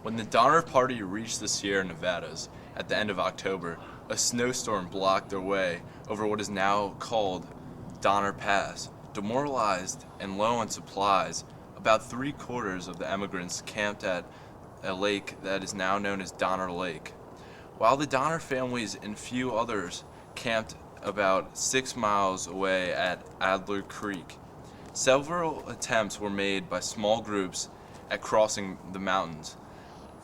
When the Donner Party reached the Sierra Nevadas at the end of October, a snowstorm blocked their way over what is now called Donner Pass. Demoralized and low on supplies, about 3/4 of the emigrants camped at a lake that is now known as Donner Lake, while the Donner families and few others camped about 6 miles away at Adler Creek. Several attempts were made by small groups at crossing the mountains.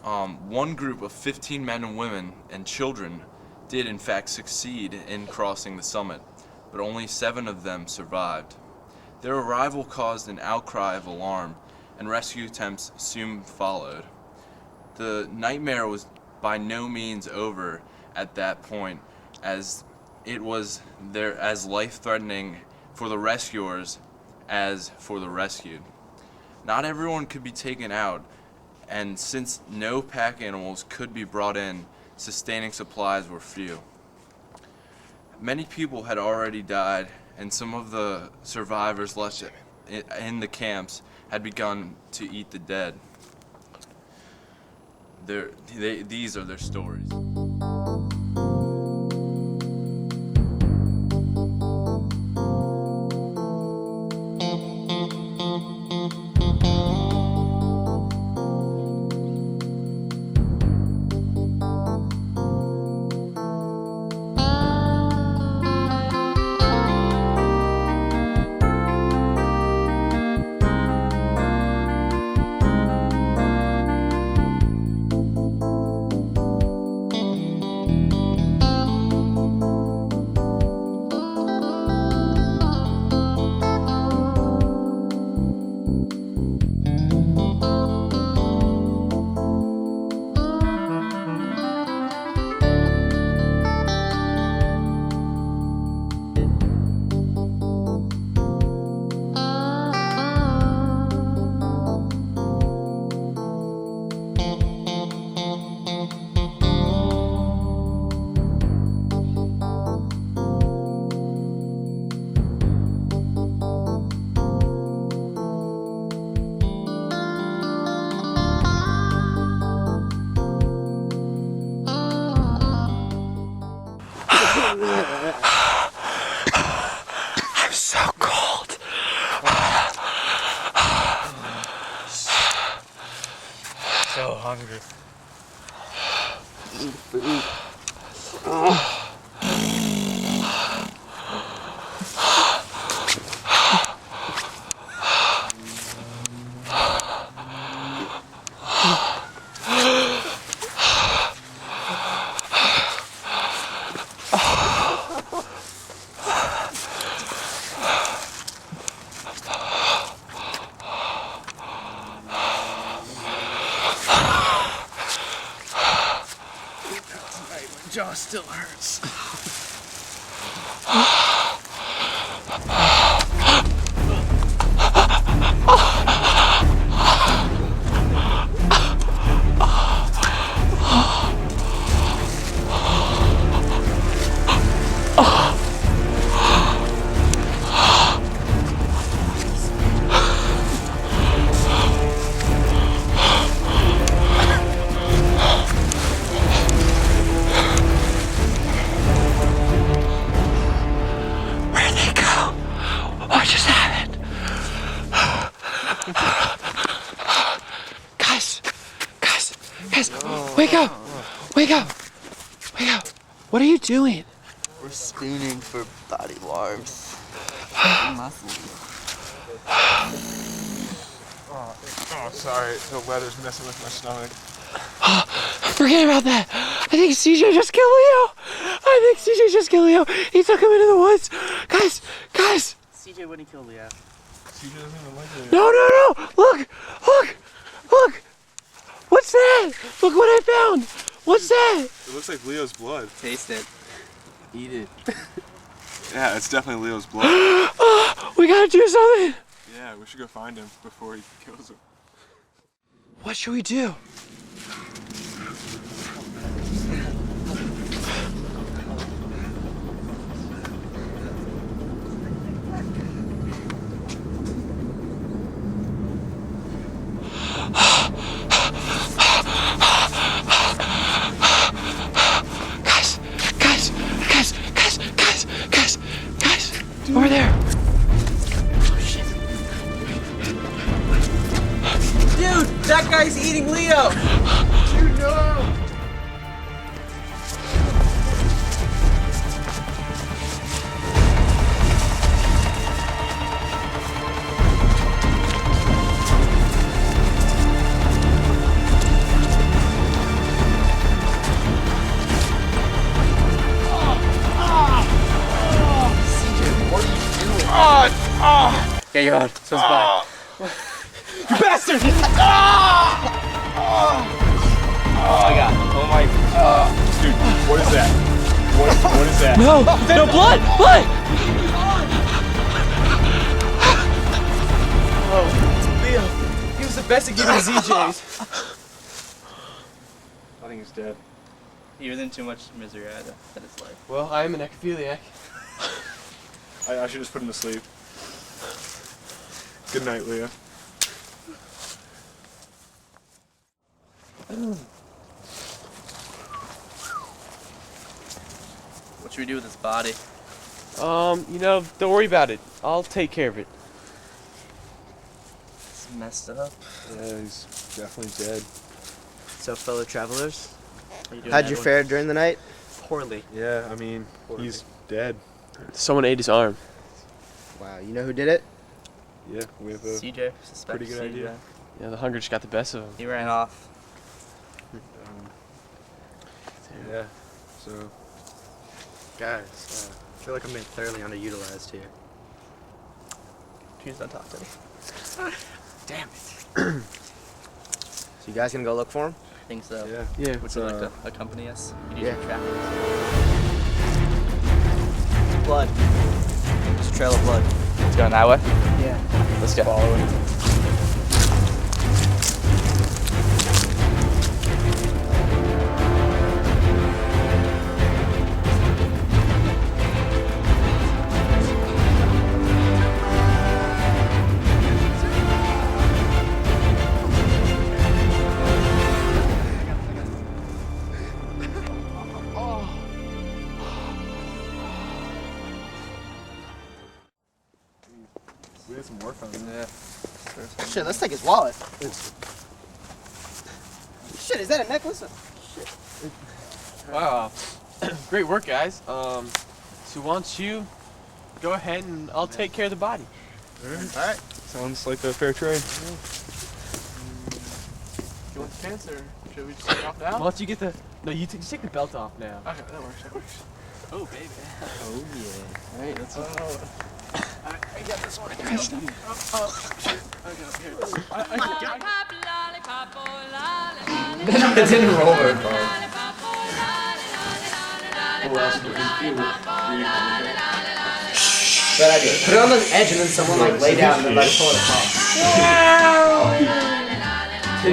One group of 15 men and women and children did in fact succeed in crossing the summit, but only 7 of them survived. Their arrival caused an outcry of alarm, and rescue attempts soon followed. The nightmare was by no means over at that point, as it was there as life-threatening for the rescuers as for the rescued. Not everyone could be taken out, and since no pack animals could be brought in, sustaining supplies were few. Many people had already died, and some of the survivors left in the camps had begun to eat the dead. These are their stories. I'm so cold. So hungry. Eat food. My jaw still hurts. Where'd they go? What just happened? Guys, wake up! Wake up! Wake up! What are you doing? We're spooning for body warmth. Muscles. Oh, sorry. The weather's messing with my stomach. Forget about that. I think CJ just killed Leo. He took him into the woods. Guys. CJ wouldn't kill Leo. CJ doesn't even like it. No. Look. What's that? Look what I found. What's that? It looks like Leo's blood. Taste it. Eat it. Yeah, it's definitely Leo's blood. We gotta do something. Yeah, we should go find him before he kills him. What should we do? He's eating Leo! Dude, no! Yeah, you're on. So it's fine. You bastard! Oh my god. Oh my. Dude, what is that? What is that? No! No, blood! Blood! Oh, Leo. He was the best at giving ZJs. I think he's dead. He was in too much misery at his life. Well, I am an necrophiliac. I should just put him to sleep. Good night, Leah. What should we do with his body? You know, don't worry about it. I'll take care of it. It's messed up. Yeah, he's definitely dead. So, fellow travelers, How'd you fare during the night? Poorly. Yeah, I mean, he's dead. Someone ate his arm. Wow, you know who did it? Yeah, we have a CJ, suspect pretty good CJ. idea. Yeah, the hunger just got the best of him. He ran off. Yeah, so Guys, I feel like I'm being thoroughly underutilized here. Please don't talk to me. Damn it. So you guys gonna go look for him? I think so. yeah. Yeah. Would you like to accompany us? You do Yeah. some tracking. Blood. There's a trail of blood. It's going that way? Yeah. Let's go. Follow it. We did some work on it. Yeah. Shit, let's take his wallet. Shit, is that a necklace? Wow. Great work, guys. So why don't you go ahead and I'll take care of the body. Alright. Sounds like a fair trade. You want the pants or should we just take off now? Why don't you get the... No, you just take the belt off now. Okay, that works. Oh, baby. Oh, yeah. Alright, let's go. I got this one. It didn't roll very far. Bad idea. Put it on the edge and then someone like lay down and then like pull it across. You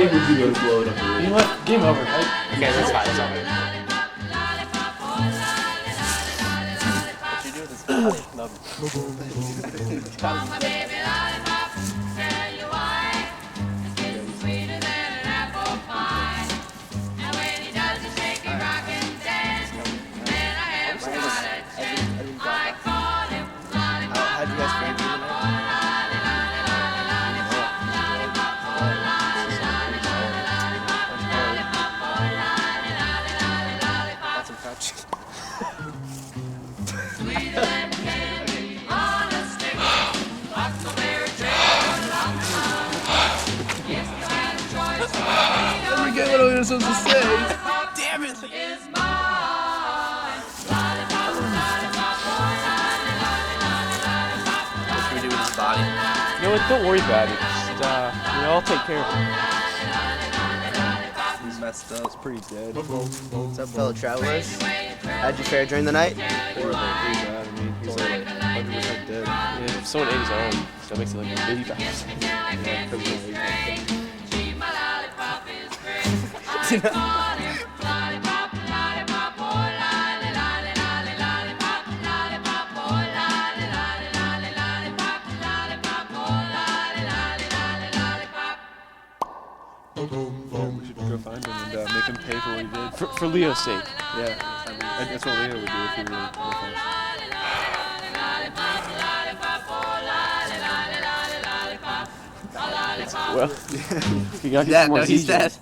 know what? Game over, right? Okay, that's fine. It's alright. What you do with his body? How'd you guys fare during the night? Got some fried chicken. I forget what I was supposed to say. Damn it! What should we do with his body? You know what? Don't worry about it. Just, I'll take care of it. He's messed up. It's pretty dead. What's up, fellow travelers? How'd you fare during the night? Pretty bad. I mean, he's like 100% dead. Yeah, if someone ate his arm, so that makes it like 85%. Yeah, because of the we should go find him and make him pay for what he did. For Leo's sake. Yeah, that's what Leah would do if he were with us. It's Well, you gotta get Yeah, some more no, he's seizures. dead.